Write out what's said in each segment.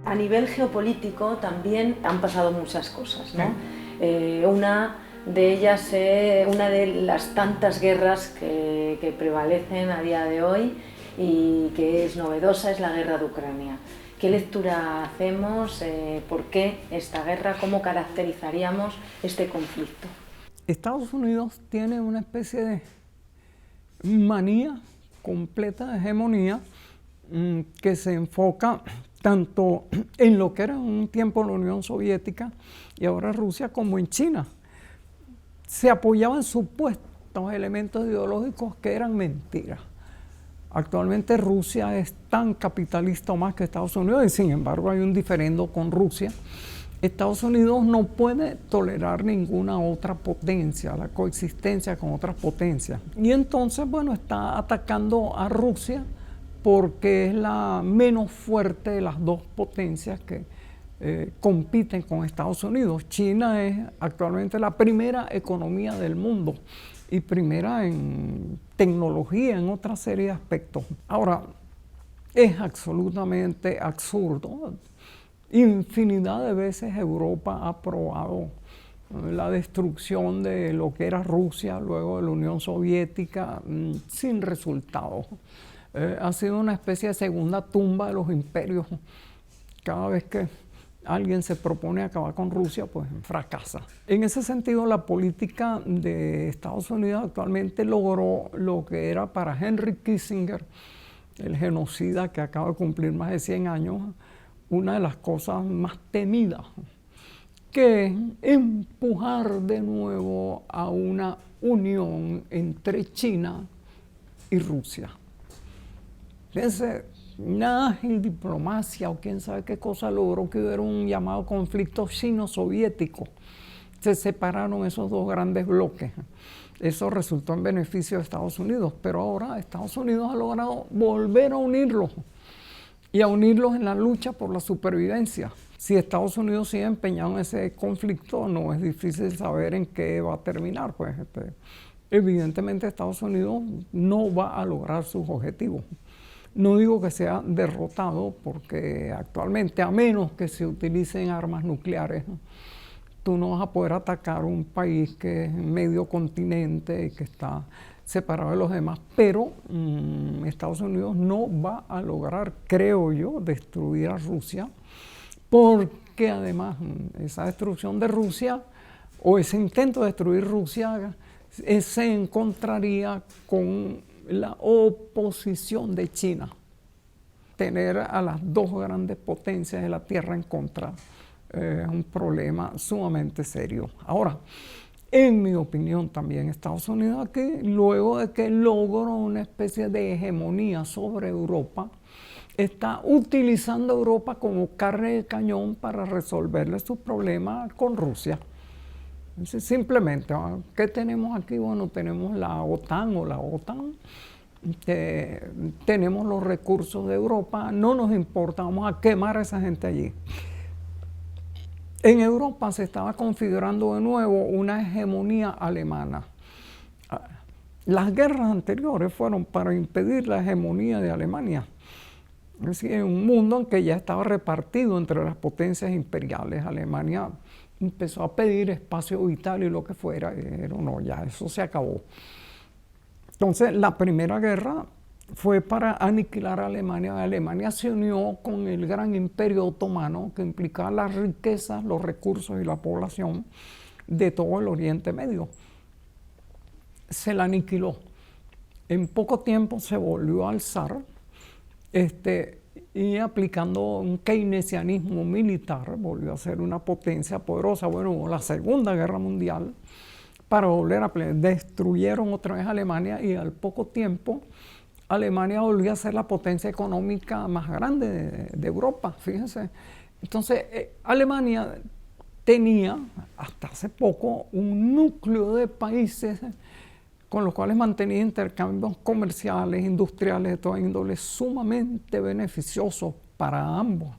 A nivel geopolítico también han pasado muchas cosas, ¿no? Una de ellas, una de las tantas guerras que prevalecen a día de hoy y que es novedosa, es la guerra de Ucrania. ¿Qué lectura hacemos? ¿Por qué esta guerra? ¿Cómo caracterizaríamos este conflicto? Estados Unidos tiene una especie de manía completa de hegemonía que se enfoca tanto en lo que era en un tiempo la Unión Soviética y ahora Rusia, como en China. Se apoyaban supuestos elementos ideológicos que eran mentiras. Actualmente Rusia es tan capitalista o más que Estados Unidos y sin embargo hay un diferendo con Rusia. Estados Unidos no puede tolerar ninguna otra potencia, la coexistencia con otras potencias. Y entonces, bueno, está atacando a Rusia porque es la menos fuerte de las dos potencias que compiten con Estados Unidos. China es actualmente la primera economía del mundo y primera en tecnología, en otra serie de aspectos. Ahora, es absolutamente absurdo. Infinidad de veces Europa ha probado la destrucción de lo que era Rusia, luego de la Unión Soviética, sin resultado. Ha sido una especie de segunda tumba de los imperios. Cada vez que alguien se propone acabar con Rusia, pues fracasa. En ese sentido, la política de Estados Unidos actualmente logró lo que era para Henry Kissinger, el genocida que acaba de cumplir más de 100 años, una de las cosas más temidas, que es empujar de nuevo a una unión entre China y Rusia. Fíjense, una ágil diplomacia o quién sabe qué cosa logró que hubiera un llamado conflicto chino-soviético. Se separaron esos dos grandes bloques. Eso resultó en beneficio de Estados Unidos, pero ahora Estados Unidos ha logrado volver a unirlos y a unirlos en la lucha por la supervivencia. Si Estados Unidos sigue empeñado en ese conflicto, no es difícil saber en qué va a terminar. Pues, evidentemente Estados Unidos no va a lograr sus objetivos. No digo que sea derrotado, porque actualmente, a menos que se utilicen armas nucleares, tú no vas a poder atacar un país que es medio continente y que está separado de los demás, pero Estados Unidos no va a lograr, creo yo, destruir a Rusia, porque además esa destrucción de Rusia, o ese intento de destruir Rusia, se encontraría con la oposición de China. Tener a las dos grandes potencias de la Tierra en contra es un problema sumamente serio. Ahora, en mi opinión también, Estados Unidos aquí, luego de que logró una especie de hegemonía sobre Europa, está utilizando a Europa como carne de cañón para resolverle sus problemas con Rusia. Entonces, simplemente, ¿qué tenemos aquí? Bueno, tenemos la OTAN o la OTAN, tenemos los recursos de Europa, no nos importa, vamos a quemar a esa gente allí. En Europa se estaba configurando de nuevo una hegemonía alemana. Las guerras anteriores fueron para impedir la hegemonía de Alemania. Es decir, en un mundo en que ya estaba repartido entre las potencias imperiales, Alemania empezó a pedir espacio vital y lo que fuera, pero no, ya eso se acabó. Entonces, la Primera Guerra fue para aniquilar a Alemania. Alemania se unió con el gran imperio otomano, que implicaba las riquezas, los recursos y la población de todo el Oriente Medio. Se la aniquiló. En poco tiempo se volvió a alzar y aplicando un keynesianismo militar, volvió a ser una potencia poderosa. Bueno, hubo la Segunda Guerra Mundial para volver a destruyeron otra vez Alemania y al poco tiempo Alemania volvió a ser la potencia económica más grande de Europa, fíjense. Entonces, Alemania tenía hasta hace poco un núcleo de países con los cuales mantenía intercambios comerciales, industriales de toda índole, sumamente beneficiosos para ambos.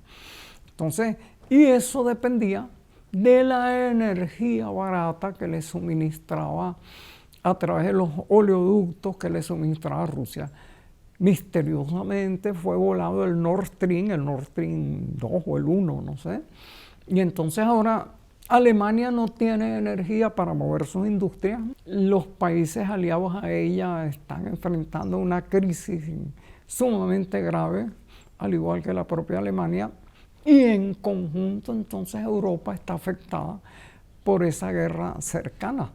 Entonces, y eso dependía de la energía barata que le suministraba a través de los oleoductos que le suministraba Rusia. misteriosamente fue volado el Nord Stream 2 o el 1, no sé. Y entonces ahora Alemania no tiene energía para mover sus industrias. Los países aliados a ella están enfrentando una crisis sumamente grave, al igual que la propia Alemania. Y en conjunto entonces Europa está afectada por esa guerra cercana.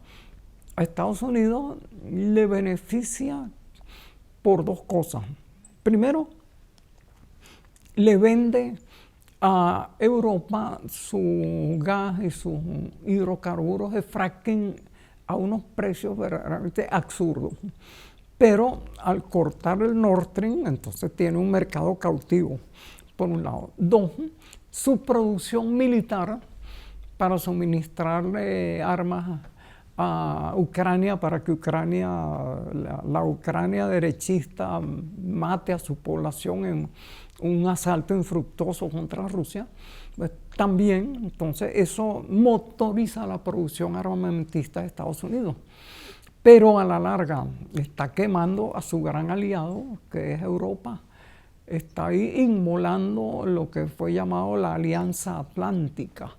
A Estados Unidos le beneficia por dos cosas. Primero, le vende a Europa su gas y sus hidrocarburos de fracking a unos precios verdaderamente absurdos. Pero al cortar el Nord Stream, entonces tiene un mercado cautivo, por un lado. Dos, su producción militar para suministrarle armas a Ucrania para que la Ucrania derechista mate a su población en un asalto infructuoso contra Rusia, pues también entonces eso motoriza la producción armamentista de Estados Unidos. Pero a la larga está quemando a su gran aliado, que es Europa. Está ahí inmolando lo que fue llamado la Alianza Atlántica.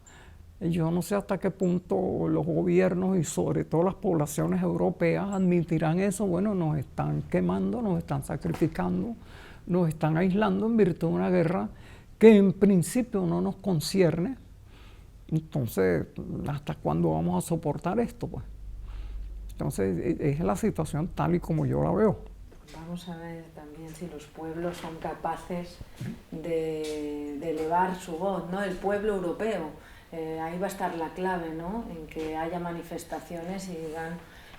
Yo no sé hasta qué punto los gobiernos y sobre todo las poblaciones europeas admitirán eso. Bueno, nos están quemando, nos están sacrificando, nos están aislando en virtud de una guerra que en principio no nos concierne. Entonces, ¿hasta cuándo vamos a soportar esto, pues? Entonces, es la situación tal y como yo la veo. Vamos a ver también si los pueblos son capaces de elevar su voz, ¿no? El pueblo europeo. Ahí va a estar la clave, ¿no? En que haya manifestaciones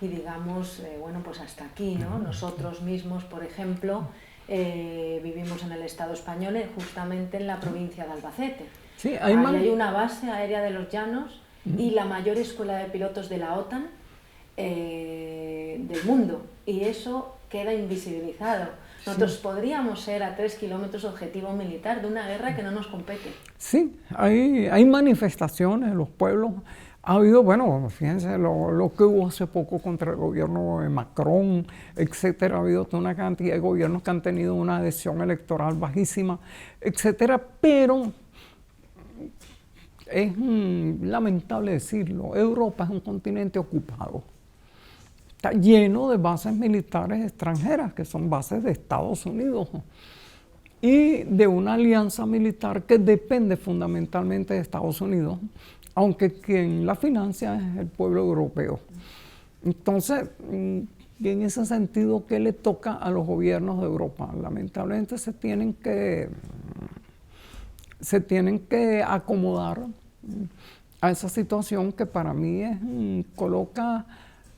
y digamos, bueno, pues hasta aquí, ¿no? Nosotros mismos, por ejemplo, vivimos en el Estado español, justamente en la provincia de Albacete. Sí, hay una base aérea de los Llanos y la mayor escuela de pilotos de la OTAN del mundo, y eso queda invisibilizado. Nosotros podríamos ser a 3 kilómetros objetivo militar de una guerra que no nos compete. Sí, hay manifestaciones en los pueblos. Ha habido, bueno, fíjense lo que hubo hace poco contra el gobierno de Macron, etcétera. Ha habido toda una cantidad de gobiernos que han tenido una adhesión electoral bajísima, etcétera. Pero es lamentable decirlo, Europa es un continente ocupado. Está lleno de bases militares extranjeras, que son bases de Estados Unidos, y de una alianza militar que depende fundamentalmente de Estados Unidos, aunque quien la financia es el pueblo europeo. Entonces, en ese sentido, ¿qué le toca a los gobiernos de Europa? Lamentablemente se tienen que acomodar a esa situación que para mí coloca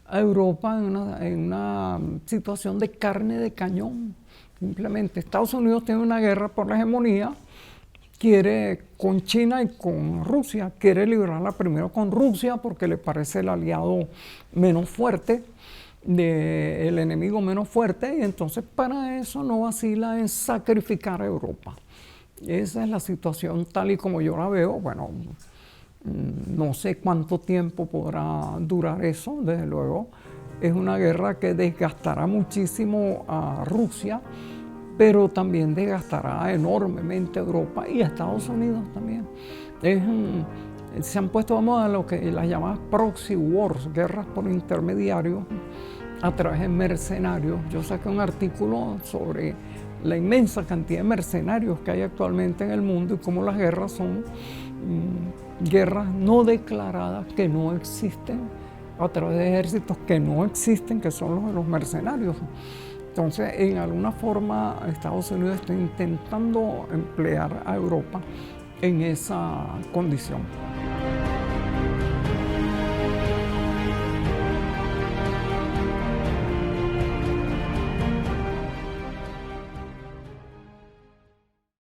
a Europa en una situación de carne de cañón. Simplemente Estados Unidos tiene una guerra por la hegemonía, quiere con China y con Rusia, quiere librarla primero con Rusia porque le parece el aliado menos fuerte, el enemigo menos fuerte, y entonces para eso no vacila en sacrificar a Europa. Esa es la situación tal y como yo la veo. Bueno, no sé cuánto tiempo podrá durar eso, desde luego. Es una guerra que desgastará muchísimo a Rusia, pero también desgastará enormemente a Europa y a Estados Unidos también. Se han puesto, vamos a lo que las llamadas proxy wars, guerras por intermediarios, a través de mercenarios. Yo saqué un artículo sobre la inmensa cantidad de mercenarios que hay actualmente en el mundo y cómo las guerras son guerras no declaradas que no existen, a través de ejércitos que no existen, que son los de los mercenarios. Entonces, en alguna forma, Estados Unidos está intentando emplear a Europa en esa condición.